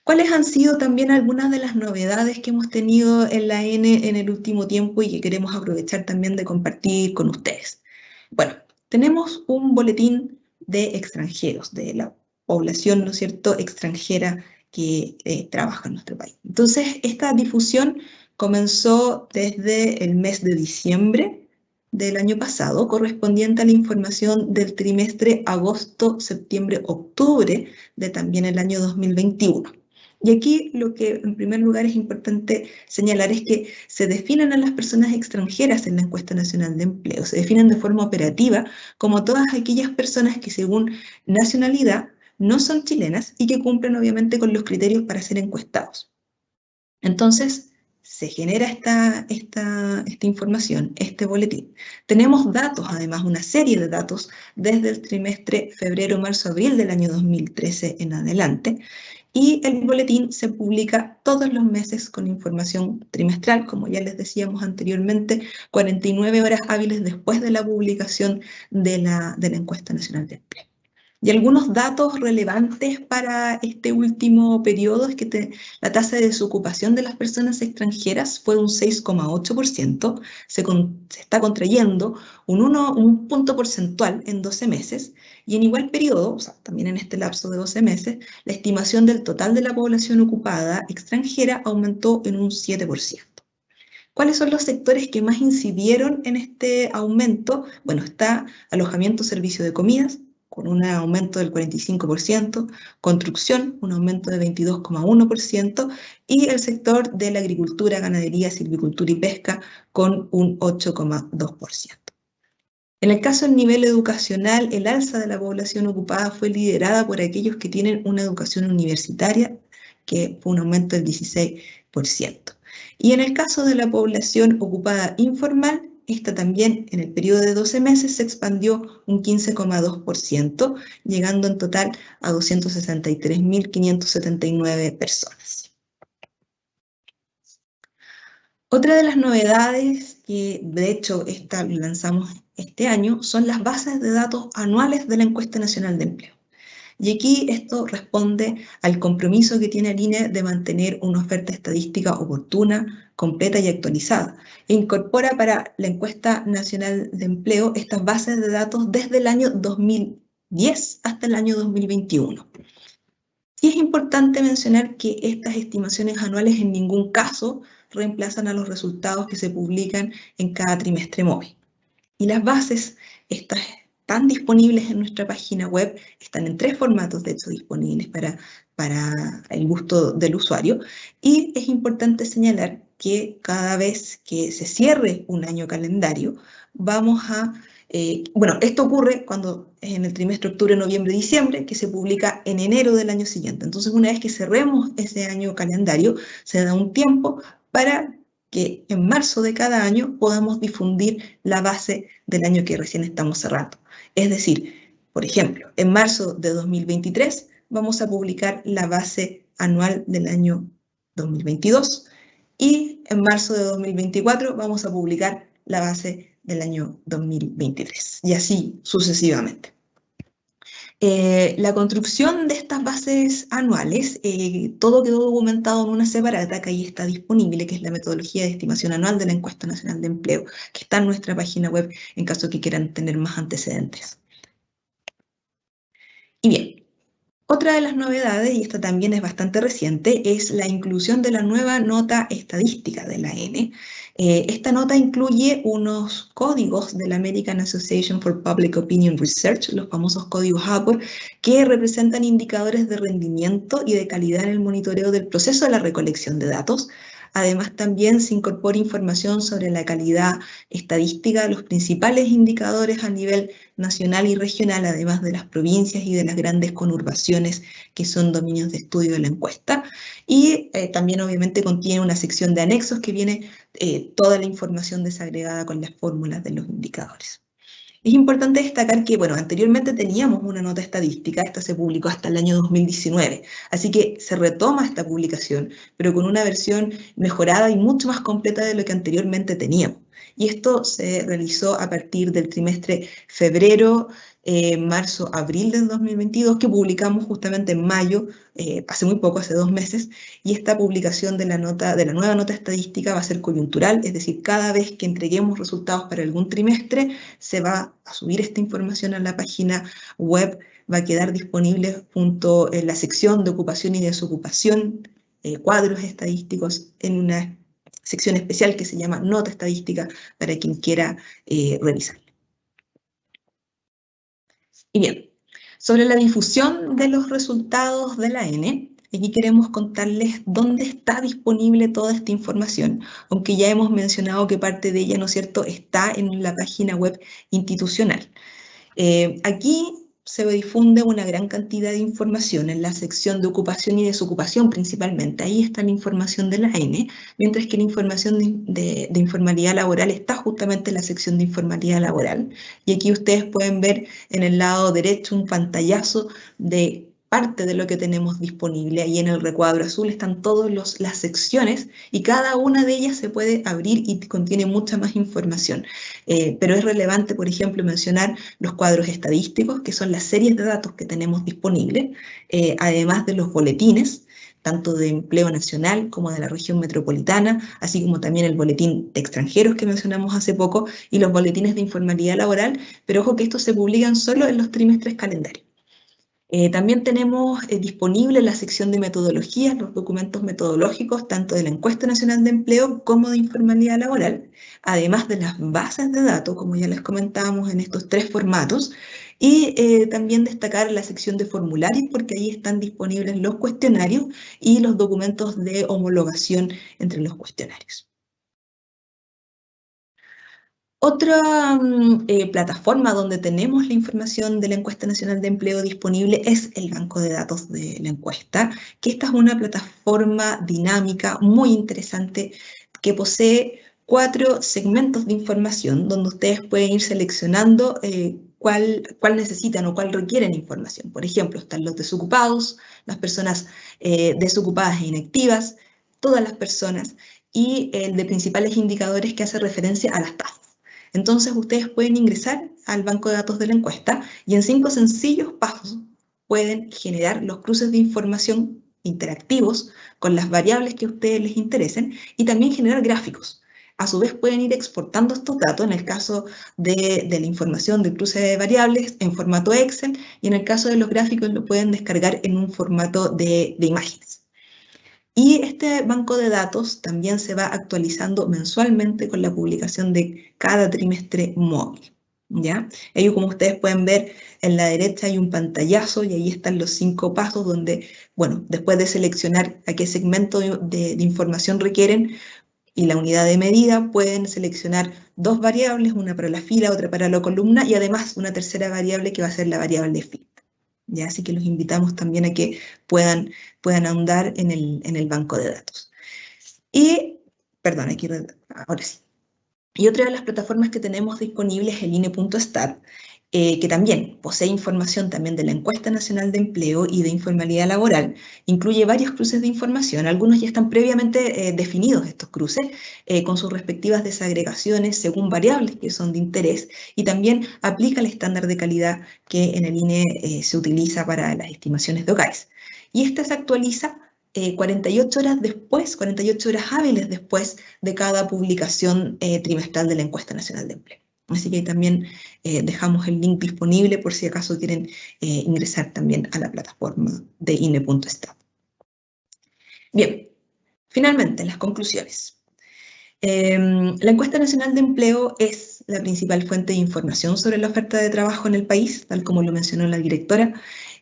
¿Cuáles han sido también algunas de las novedades que hemos tenido en la N en el último tiempo y que queremos aprovechar también de compartir con ustedes? Bueno, tenemos un boletín de extranjeros, de la población, ¿no es cierto?, extranjera que trabaja en nuestro país. Entonces, esta difusión comenzó desde el mes de diciembre del año pasado, correspondiente a la información del trimestre agosto, septiembre, octubre de también el año 2021. Y aquí lo que en primer lugar es importante señalar es que se definen a las personas extranjeras en la Encuesta Nacional de Empleo, se definen de forma operativa como todas aquellas personas que según nacionalidad no son chilenas y que cumplen obviamente con los criterios para ser encuestados. Entonces, se genera esta información, este boletín. Tenemos datos, además, una serie de datos desde el trimestre febrero, marzo, abril del año 2013 en adelante, y el boletín se publica todos los meses con información trimestral, como ya les decíamos anteriormente, 49 horas hábiles después de la publicación de la Encuesta Nacional de Empleo. Y algunos datos relevantes para este último periodo es que la tasa de desocupación de las personas extranjeras fue un 6,8%, se está contrayendo un punto porcentual en 12 meses, y en igual periodo, o sea, también en este lapso de 12 meses, la estimación del total de la población ocupada extranjera aumentó en un 7%. ¿Cuáles son los sectores que más incidieron en este aumento? Bueno, está alojamiento, servicio de comidas, con un aumento del 45%, construcción, un aumento de 22,1%, y el sector de la agricultura, ganadería, silvicultura y pesca, con un 8,2%. En el caso del nivel educacional, el alza de la población ocupada fue liderada por aquellos que tienen una educación universitaria, que fue un aumento del 16%. Y en el caso de la población ocupada informal, esta también en el periodo de 12 meses se expandió un 15,2%, llegando en total a 263.579 personas. Otra de las novedades que de hecho esta lanzamos este año son las bases de datos anuales de la Encuesta Nacional de Empleo. Y aquí esto responde al compromiso que tiene el INE de mantener una oferta estadística oportuna, completa y actualizada. E incorpora para la Encuesta Nacional de Empleo estas bases de datos desde el año 2010 hasta el año 2021. Y es importante mencionar que estas estimaciones anuales en ningún caso reemplazan a los resultados que se publican en cada trimestre móvil. Y las bases están disponibles en nuestra página web, están en 3 formatos, de hecho, disponibles para el gusto del usuario. Y es importante señalar que cada vez que se cierre un año calendario, vamos a... bueno, esto ocurre cuando es en el trimestre octubre, noviembre, diciembre, que se publica en enero del año siguiente. Entonces, una vez que cerremos ese año calendario, se da un tiempo para que en marzo de cada año podamos difundir la base del año que recién estamos cerrando. Es decir, por ejemplo, en marzo de 2023 vamos a publicar la base anual del año 2022 y en marzo de 2024 vamos a publicar la base del año 2023 y así sucesivamente. La construcción de estas bases anuales, todo quedó documentado en una separata que ahí está disponible, que es la metodología de estimación anual de la Encuesta Nacional de Empleo, que está en nuestra página web en caso que quieran tener más antecedentes. Y bien, otra de las novedades, y esta también es bastante reciente, es la inclusión de la nueva nota estadística de la N. Esta nota incluye unos códigos de la American Association for Public Opinion Research, los famosos códigos APOR, que representan indicadores de rendimiento y de calidad en el monitoreo del proceso de la recolección de datos. Además, también se incorpora información sobre la calidad estadística de los principales indicadores a nivel nacional y regional, además de las provincias y de las grandes conurbaciones que son dominios de estudio de la encuesta. Y también obviamente contiene una sección de anexos que viene toda la información desagregada con las fórmulas de los indicadores. Es importante destacar que, bueno, anteriormente teníamos una nota estadística, esta se publicó hasta el año 2019, así que se retoma esta publicación, pero con una versión mejorada y mucho más completa de lo que anteriormente teníamos. Y esto se realizó a partir del trimestre febrero, marzo, abril del 2022, que publicamos justamente en mayo, hace muy poco, hace 2 meses, y esta publicación de la nueva nota estadística va a ser coyuntural, es decir, cada vez que entreguemos resultados para algún trimestre, se va a subir esta información a la página web, va a quedar disponible junto en la sección de ocupación y desocupación, cuadros estadísticos, en una sección especial que se llama Nota Estadística para quien quiera revisar. Y bien, sobre la difusión de los resultados de la ENE, aquí queremos contarles dónde está disponible toda esta información, aunque ya hemos mencionado que parte de ella, ¿no es cierto?, está en la página web institucional. Aquí se difunde una gran cantidad de información en la sección de ocupación y desocupación principalmente. Ahí está la información de la ENE, mientras que la información de informalidad laboral está justamente en la sección de informalidad laboral. Y aquí ustedes pueden ver en el lado derecho un pantallazo de parte de lo que tenemos disponible. Ahí en el recuadro azul están todas las secciones y cada una de ellas se puede abrir y contiene mucha más información. Pero es relevante, por ejemplo, mencionar los cuadros estadísticos, que son las series de datos que tenemos disponibles, además de los boletines, tanto de empleo nacional como de la región metropolitana, así como también el boletín de extranjeros que mencionamos hace poco y los boletines de informalidad laboral, pero ojo que estos se publican solo en los trimestres calendarios. También tenemos disponible la sección de metodologías, los documentos metodológicos, tanto de la Encuesta Nacional de Empleo como de Informalidad Laboral, además de las bases de datos, como ya les comentábamos en estos 3 formatos, y también destacar la sección de formularios, porque ahí están disponibles los cuestionarios y los documentos de homologación entre los cuestionarios. Otra plataforma donde tenemos la información de la Encuesta Nacional de Empleo disponible es el banco de datos de la encuesta, que esta es una plataforma dinámica muy interesante que posee 4 segmentos de información donde ustedes pueden ir seleccionando cuál necesitan o cuál requieren información. Por ejemplo, están los desocupados, las personas desocupadas e inactivas, todas las personas, y el de principales indicadores que hace referencia a las tasas. Entonces ustedes pueden ingresar al banco de datos de la encuesta y en 5 sencillos pasos pueden generar los cruces de información interactivos con las variables que a ustedes les interesen y también generar gráficos. A su vez pueden ir exportando estos datos, en el caso de la información del cruce de variables, en formato Excel, y en el caso de los gráficos lo pueden descargar en un formato de imágenes. Y este banco de datos también se va actualizando mensualmente con la publicación de cada trimestre móvil, ¿ya? Ahí, como ustedes pueden ver, en la derecha hay un pantallazo y ahí están los 5 pasos donde, bueno, después de seleccionar a qué segmento de información requieren y la unidad de medida, pueden seleccionar 2 variables, una para la fila, otra para la columna y además una tercera variable que va a ser la variable fit. ¿Ya? Así que los invitamos también a que puedan ahondar en el banco de datos. Y, perdón, aquí, ahora sí. Y otra de las plataformas que tenemos disponibles es el INE.stat, que también posee información también de la Encuesta Nacional de Empleo y de Informalidad Laboral. Incluye varios cruces de información, algunos ya están previamente definidos estos cruces, con sus respectivas desagregaciones según variables que son de interés, y también aplica el estándar de calidad que en el INE se utiliza para las estimaciones de OCAES. Y esta se actualiza 48 horas después, 48 horas hábiles después de cada publicación trimestral de la Encuesta Nacional de Empleo. Así que también dejamos el link disponible por si acaso quieren ingresar también a la plataforma de INE.stat. Bien, finalmente, las conclusiones. La Encuesta Nacional de Empleo es la principal fuente de información sobre la oferta de trabajo en el país, tal como lo mencionó la directora.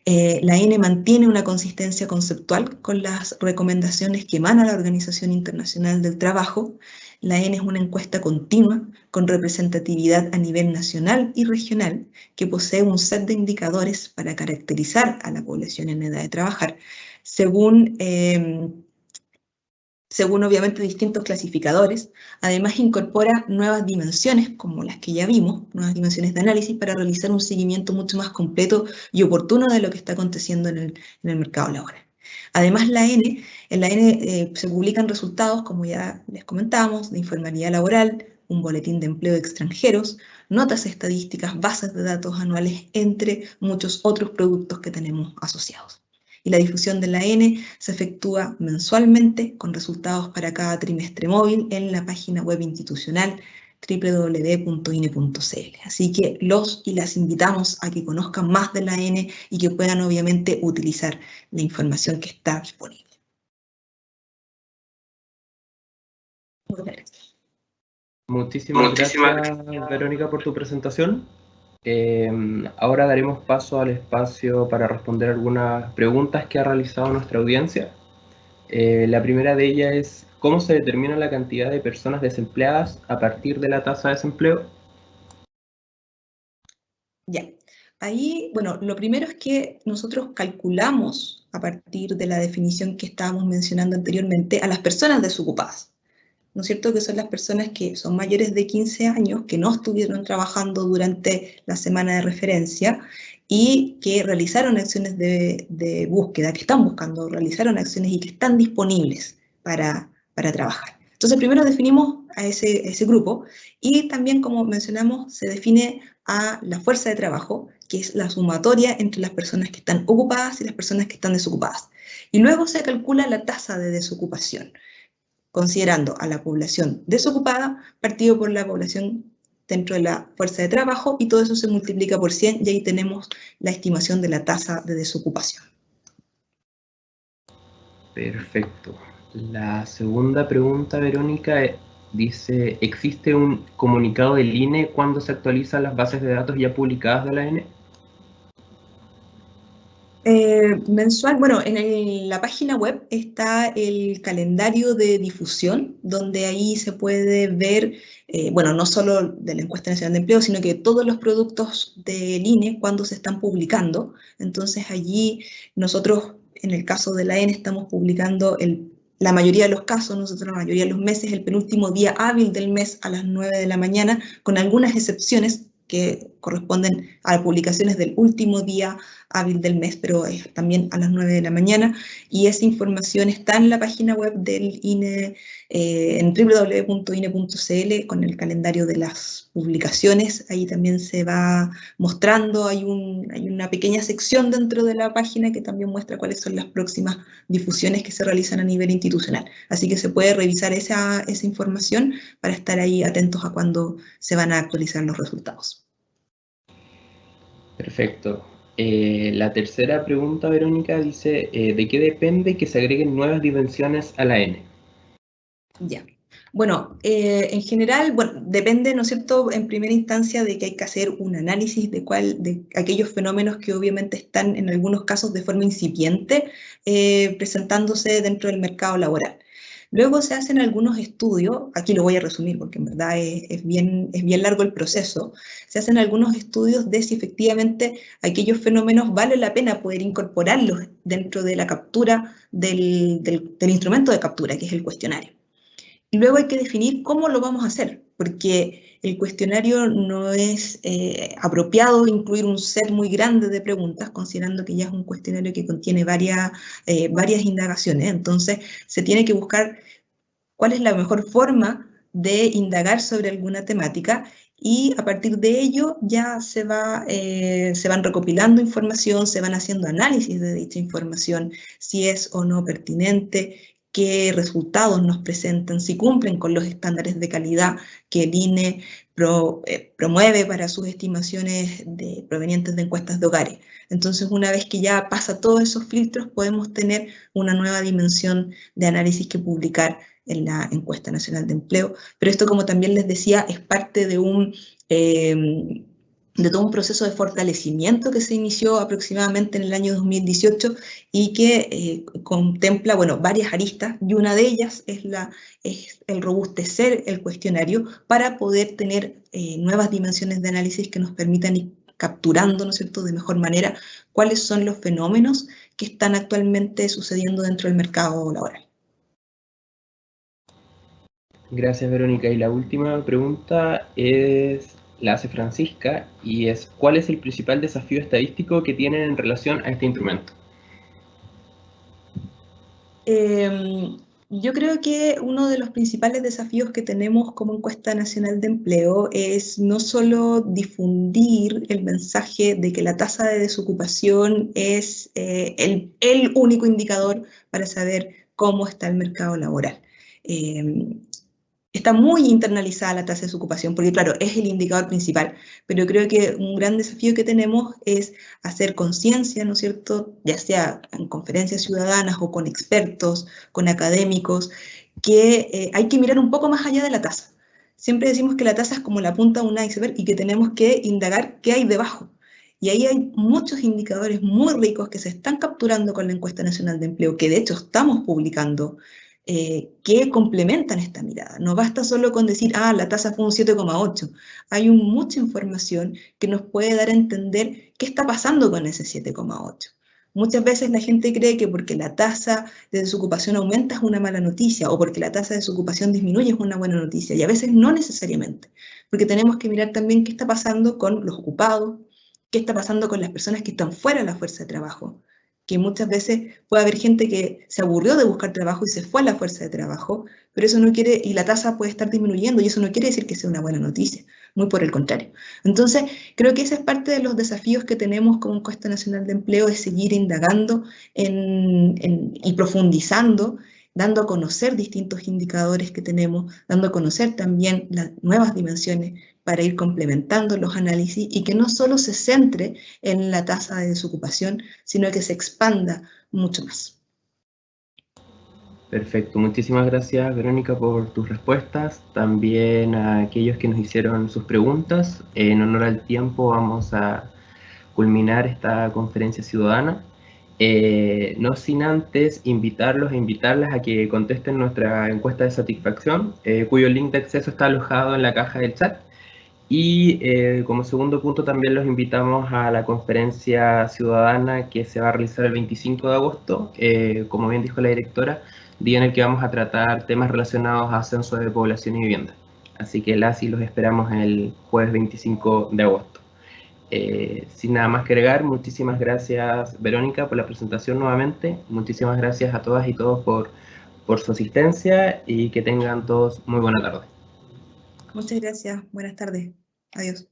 La ENE mantiene una consistencia conceptual con las recomendaciones que emana la Organización Internacional del Trabajo. La ENE es una encuesta continua con representatividad a nivel nacional y regional que posee un set de indicadores para caracterizar a la población en edad de trabajar según según obviamente distintos clasificadores. Además incorpora nuevas dimensiones, como las que ya vimos, nuevas dimensiones de análisis para realizar un seguimiento mucho más completo y oportuno de lo que está aconteciendo en el mercado laboral. Además, en la N se publican resultados, como ya les comentábamos, de informalidad laboral, un boletín de empleo de extranjeros, notas estadísticas, bases de datos anuales, entre muchos otros productos que tenemos asociados. Y la difusión de la N se efectúa mensualmente con resultados para cada trimestre móvil en la página web institucional www.ine.cl. Así que los y las invitamos a que conozcan más de la N y que puedan obviamente utilizar la información que está disponible. Muchas gracias. Muchísimas gracias, Verónica, por tu presentación. Ahora daremos paso al espacio para responder algunas preguntas que ha realizado nuestra audiencia. La primera de ellas es: ¿cómo se determina la cantidad de personas desempleadas a partir de la tasa de desempleo? Ya, ahí, bueno, lo primero es que nosotros calculamos a partir de la definición que estábamos mencionando anteriormente a las personas desocupadas, ¿no es cierto? Que son las personas que son mayores de 15 años, que no estuvieron trabajando durante la semana de referencia y que realizaron acciones de búsqueda, que están buscando, realizaron acciones y que están disponibles para trabajar. Entonces, primero definimos a ese grupo y también, como mencionamos, se define a la fuerza de trabajo, que es la sumatoria entre las personas que están ocupadas y las personas que están desocupadas. Y luego se calcula la tasa de desocupación, considerando a la población desocupada partido por la población dentro de la fuerza de trabajo, y todo eso se multiplica por 100 y ahí tenemos la estimación de la tasa de desocupación. Perfecto. La segunda pregunta, Verónica, dice: ¿existe un comunicado del INE cuando se actualizan las bases de datos ya publicadas de la N? Mensual, bueno, en la página web está el calendario de difusión, donde ahí se puede ver, bueno, no solo de la encuesta nacional de empleo, sino que todos los productos del INE cuando se están publicando. Entonces allí nosotros, en el caso de la N, estamos publicando la mayoría de los casos, nosotros la mayoría de los meses, el penúltimo día hábil del mes a las 9 de la mañana, con algunas excepciones que corresponden a publicaciones del último día hábil del mes, pero también a las 9 de la mañana, y esa información está en la página web del INE, en www.ine.cl, con el calendario de las publicaciones. Ahí también se va mostrando, hay una pequeña sección dentro de la página que también muestra cuáles son las próximas difusiones que se realizan a nivel institucional. Así que se puede revisar esa información para estar ahí atentos a cuando se van a actualizar los resultados. Perfecto. La tercera pregunta, Verónica, dice: ¿de qué depende que se agreguen nuevas dimensiones a la N? Ya. Bueno, en general, bueno, depende, ¿no es cierto?, en primera instancia de que hay que hacer un análisis de aquellos fenómenos que obviamente están en algunos casos de forma incipiente presentándose dentro del mercado laboral. Luego se hacen algunos estudios, aquí lo voy a resumir porque en verdad es bien largo el proceso. Se hacen algunos estudios de si efectivamente aquellos fenómenos vale la pena poder incorporarlos dentro de la captura del instrumento de captura, que es el cuestionario. Y luego hay que definir cómo lo vamos a hacer, porque el cuestionario no es apropiado incluir un set muy grande de preguntas, considerando que ya es un cuestionario que contiene varias indagaciones. Entonces, se tiene que buscar cuál es la mejor forma de indagar sobre alguna temática, y a partir de ello ya se van recopilando información, se van haciendo análisis de dicha información, si es o no pertinente, qué resultados nos presentan, si cumplen con los estándares de calidad que el INE promueve para sus estimaciones provenientes de encuestas de hogares. Entonces, una vez que ya pasa todos esos filtros, podemos tener una nueva dimensión de análisis que publicar en la encuesta nacional de empleo. Pero esto, como también les decía, es parte de todo un proceso de fortalecimiento que se inició aproximadamente en el año 2018 y que contempla, bueno, varias aristas, y una de ellas es el robustecer el cuestionario para poder tener nuevas dimensiones de análisis que nos permitan ir capturando, ¿no es cierto?, de mejor manera cuáles son los fenómenos que están actualmente sucediendo dentro del mercado laboral. Gracias, Verónica. Y la última pregunta la hace Francisca, y es: ¿cuál es el principal desafío estadístico que tienen en relación a este instrumento? Yo creo que uno de los principales desafíos que tenemos como Encuesta Nacional de Empleo es no solo difundir el mensaje de que la tasa de desocupación es el único indicador para saber cómo está el mercado laboral. Está muy internalizada la tasa de desocupación, porque claro, es el indicador principal, pero creo que un gran desafío que tenemos es hacer conciencia, ¿no es cierto?, ya sea en conferencias ciudadanas o con expertos, con académicos, que hay que mirar un poco más allá de la tasa. Siempre decimos que la tasa es como la punta de un iceberg y que tenemos que indagar qué hay debajo. Y ahí hay muchos indicadores muy ricos que se están capturando con la Encuesta Nacional de Empleo, que de hecho estamos publicando, que complementan esta mirada. No basta solo con decir, la tasa fue un 7,8. Hay mucha información que nos puede dar a entender qué está pasando con ese 7,8. Muchas veces la gente cree que porque la tasa de desocupación aumenta es una mala noticia, o porque la tasa de desocupación disminuye es una buena noticia, y a veces no necesariamente, porque tenemos que mirar también qué está pasando con los ocupados, qué está pasando con las personas que están fuera de la fuerza de trabajo, que muchas veces puede haber gente que se aburrió de buscar trabajo y se fue a la fuerza de trabajo, pero eso no quiere, y la tasa puede estar disminuyendo, y eso no quiere decir que sea una buena noticia, muy por el contrario. Entonces, creo que esa es parte de los desafíos que tenemos como Encuesta Nacional de Empleo, es seguir indagando y profundizando, dando a conocer distintos indicadores que tenemos, dando a conocer también las nuevas dimensiones para ir complementando los análisis y que no solo se centre en la tasa de desocupación, sino que se expanda mucho más. Perfecto, muchísimas gracias, Verónica, por tus respuestas, también a aquellos que nos hicieron sus preguntas. En honor al tiempo vamos a culminar esta conferencia ciudadana, no sin antes invitarlos e invitarlas a que contesten nuestra encuesta de satisfacción, cuyo link de acceso está alojado en la caja del chat. Y como segundo punto también los invitamos a la conferencia ciudadana que se va a realizar el 25 de agosto, como bien dijo la directora, día en el que vamos a tratar temas relacionados a ascenso de población y vivienda. Así que las y los esperamos el jueves 25 de agosto. Sin nada más que agregar, muchísimas gracias, Verónica, por la presentación nuevamente. Muchísimas gracias a todas y todos por su asistencia, y que tengan todos muy buena tarde. Muchas gracias. Buenas tardes. Adiós.